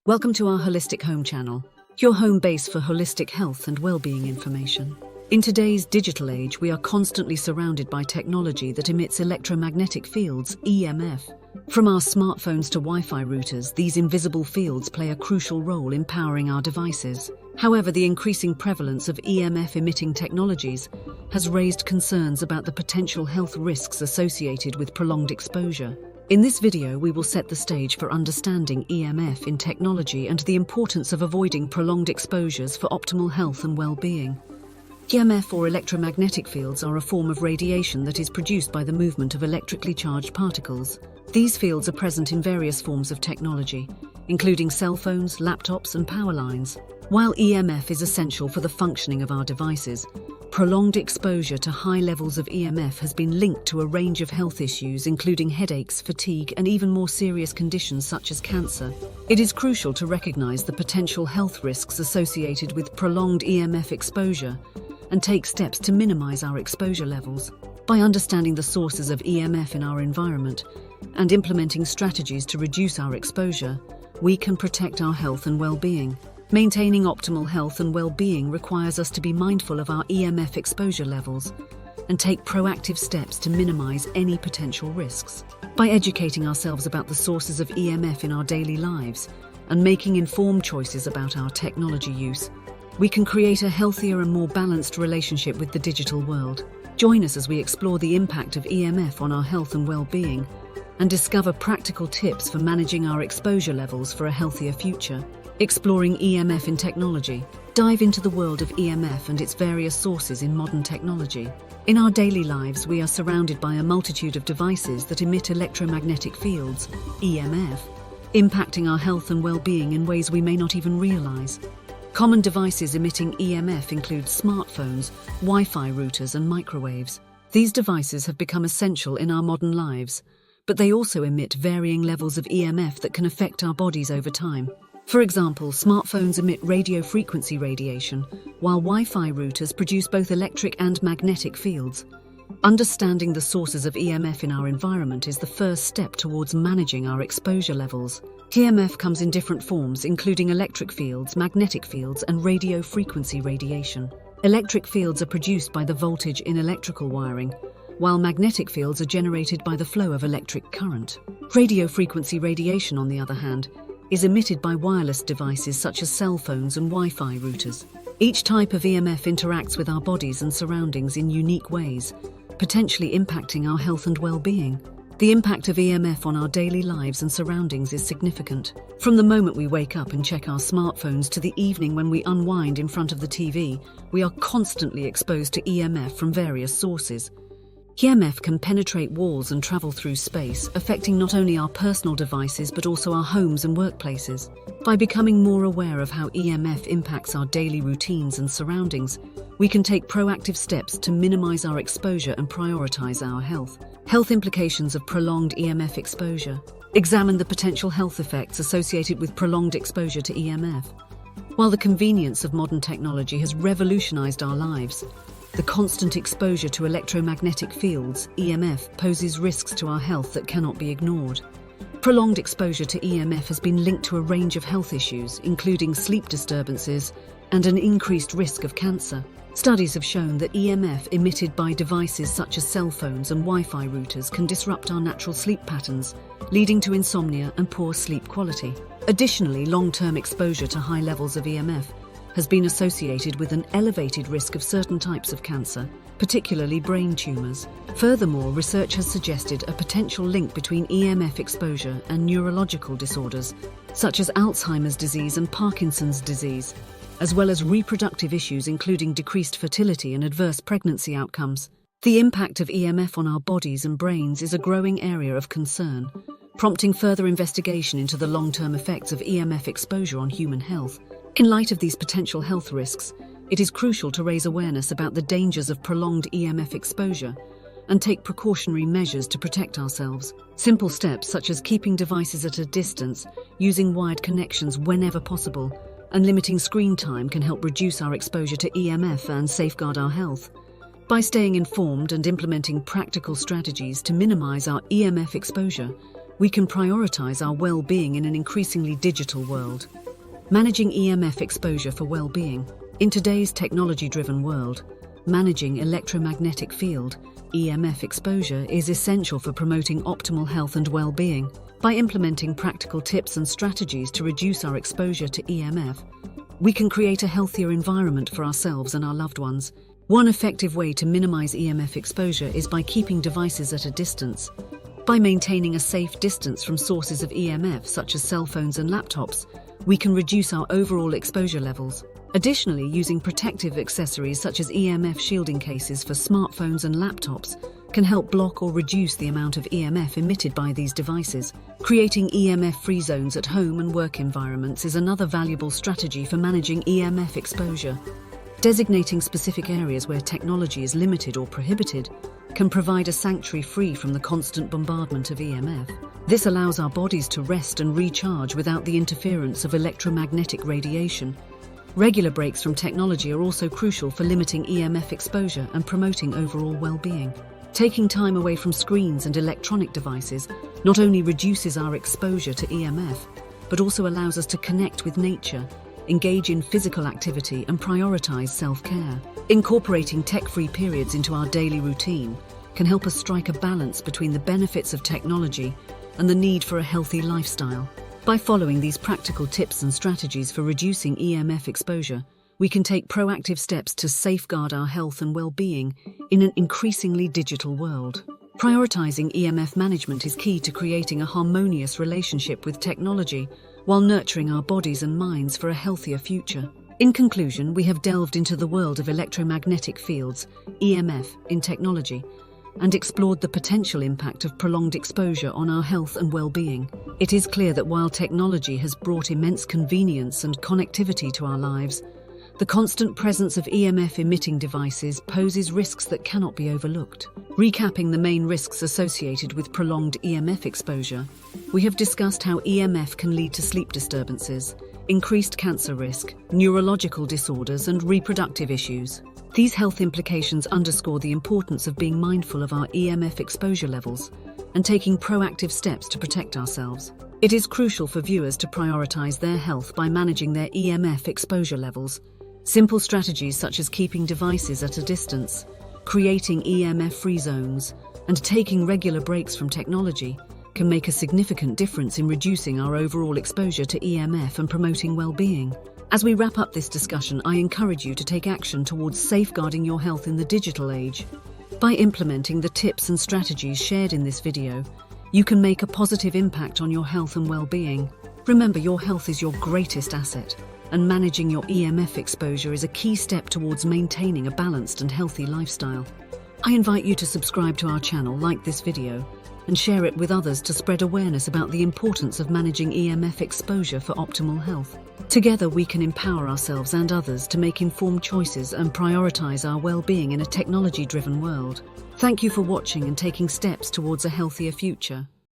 Welcome to our Holistic Home channel, your home base for holistic health and well-being information. In today's digital age, we are constantly surrounded by technology that emits electromagnetic fields, EMF. From our smartphones to Wi-Fi routers, these invisible fields play a crucial role in powering our devices. However, the increasing prevalence of EMF-emitting technologies has raised concerns about the potential health risks associated with prolonged exposure. In this video, we will set the stage for understanding EMF in technology and the importance of avoiding prolonged exposures for optimal health and well-being. EMF or electromagnetic fields are a form of radiation that is produced by the movement of electrically charged particles. These fields are present in various forms of technology, including cell phones, laptops, and power lines. While EMF is essential for the functioning of our devices, prolonged exposure to high levels of EMF has been linked to a range of health issues, including headaches, fatigue, and even more serious conditions such as cancer. It is crucial to recognize the potential health risks associated with prolonged EMF exposure and take steps to minimize our exposure levels. By understanding the sources of EMF in our environment and implementing strategies to reduce our exposure, we can protect our health and well-being. Maintaining optimal health and well-being requires us to be mindful of our EMF exposure levels and take proactive steps to minimize any potential risks. By educating ourselves about the sources of EMF in our daily lives and making informed choices about our technology use, we can create a healthier and more balanced relationship with the digital world. Join us as we explore the impact of EMF on our health and well-being and discover practical tips for managing our exposure levels for a healthier future. Exploring EMF in technology. Dive into the world of EMF and its various sources in modern technology. In our daily lives, we are surrounded by a multitude of devices that emit electromagnetic fields, EMF, impacting our health and well-being in ways we may not even realize. Common devices emitting EMF include smartphones, Wi-Fi routers, and microwaves. These devices have become essential in our modern lives, but they also emit varying levels of EMF that can affect our bodies over time. For example, smartphones emit radio frequency radiation, while Wi-Fi routers produce both electric and magnetic fields. Understanding the sources of EMF in our environment is the first step towards managing our exposure levels. EMF comes in different forms, including electric fields, magnetic fields, and radio frequency radiation. Electric fields are produced by the voltage in electrical wiring, while magnetic fields are generated by the flow of electric current. Radio frequency radiation, on the other hand, is emitted by wireless devices such as cell phones and Wi-Fi routers. Each type of EMF interacts with our bodies and surroundings in unique ways, potentially impacting our health and well-being. The impact of EMF on our daily lives and surroundings is significant. From the moment we wake up and check our smartphones to the evening when we unwind in front of the TV, we are constantly exposed to EMF from various sources. EMF can penetrate walls and travel through space, affecting not only our personal devices but also our homes and workplaces. By becoming more aware of how EMF impacts our daily routines and surroundings, we can take proactive steps to minimize our exposure and prioritize our health. Health implications of prolonged EMF exposure. Examine the potential health effects associated with prolonged exposure to EMF. While the convenience of modern technology has revolutionized our lives, the constant exposure to electromagnetic fields, EMF, poses risks to our health that cannot be ignored. Prolonged exposure to EMF has been linked to a range of health issues, including sleep disturbances and an increased risk of cancer. Studies have shown that EMF emitted by devices such as cell phones and Wi-Fi routers can disrupt our natural sleep patterns, leading to insomnia and poor sleep quality. Additionally, long-term exposure to high levels of EMF has been associated with an elevated risk of certain types of cancer, particularly brain tumors. Furthermore, research has suggested a potential link between EMF exposure and neurological disorders, such as Alzheimer's disease and Parkinson's disease, as well as reproductive issues including decreased fertility and adverse pregnancy outcomes. The impact of EMF on our bodies and brains is a growing area of concern, prompting further investigation into the long-term effects of EMF exposure on human health. In light of these potential health risks, it is crucial to raise awareness about the dangers of prolonged EMF exposure and take precautionary measures to protect ourselves. Simple steps such as keeping devices at a distance, using wired connections whenever possible, and limiting screen time can help reduce our exposure to EMF and safeguard our health. By staying informed and implementing practical strategies to minimize our EMF exposure, we can prioritize our well-being in an increasingly digital world. Managing EMF exposure for well-being. In today's technology-driven world, managing electromagnetic field, EMF exposure is essential for promoting optimal health and well-being. By implementing practical tips and strategies to reduce our exposure to EMF, we can create a healthier environment for ourselves and our loved ones. One effective way to minimize EMF exposure is by keeping devices at a distance. By maintaining a safe distance from sources of EMF such as cell phones and laptops, we can reduce our overall exposure levels. Additionally, using protective accessories such as EMF shielding cases for smartphones and laptops can help block or reduce the amount of EMF emitted by these devices. Creating EMF-free zones at home and work environments is another valuable strategy for managing EMF exposure. Designating specific areas where technology is limited or prohibited can provide a sanctuary free from the constant bombardment of EMF. This allows our bodies to rest and recharge without the interference of electromagnetic radiation. Regular breaks from technology are also crucial for limiting EMF exposure and promoting overall well-being. Taking time away from screens and electronic devices not only reduces our exposure to EMF, but also allows us to connect with nature, engage in physical activity, and prioritize self-care. Incorporating tech-free periods into our daily routine can help us strike a balance between the benefits of technology and the need for a healthy lifestyle. By following these practical tips and strategies for reducing EMF exposure, we can take proactive steps to safeguard our health and well-being in an increasingly digital world. Prioritizing EMF management is key to creating a harmonious relationship with technology while nurturing our bodies and minds for a healthier future. In conclusion, we have delved into the world of electromagnetic fields, EMF, in technology, and explored the potential impact of prolonged exposure on our health and well-being. It is clear that while technology has brought immense convenience and connectivity to our lives, the constant presence of EMF-emitting devices poses risks that cannot be overlooked. Recapping the main risks associated with prolonged EMF exposure, we have discussed how EMF can lead to sleep disturbances, increased cancer risk, neurological disorders, and reproductive issues. These health implications underscore the importance of being mindful of our EMF exposure levels and taking proactive steps to protect ourselves. It is crucial for viewers to prioritize their health by managing their EMF exposure levels. Simple strategies such as keeping devices at a distance, creating EMF-free zones, and taking regular breaks from technology can make a significant difference in reducing our overall exposure to EMF and promoting well-being. As we wrap up this discussion, I encourage you to take action towards safeguarding your health in the digital age. By implementing the tips and strategies shared in this video, you can make a positive impact on your health and well-being. Remember, your health is your greatest asset, and managing your EMF exposure is a key step towards maintaining a balanced and healthy lifestyle. I invite you to subscribe to our channel, like this video, and share it with others to spread awareness about the importance of managing EMF exposure for optimal health. Together, we can empower ourselves and others to make informed choices and prioritize our well-being in a technology-driven world. Thank you for watching and taking steps towards a healthier future.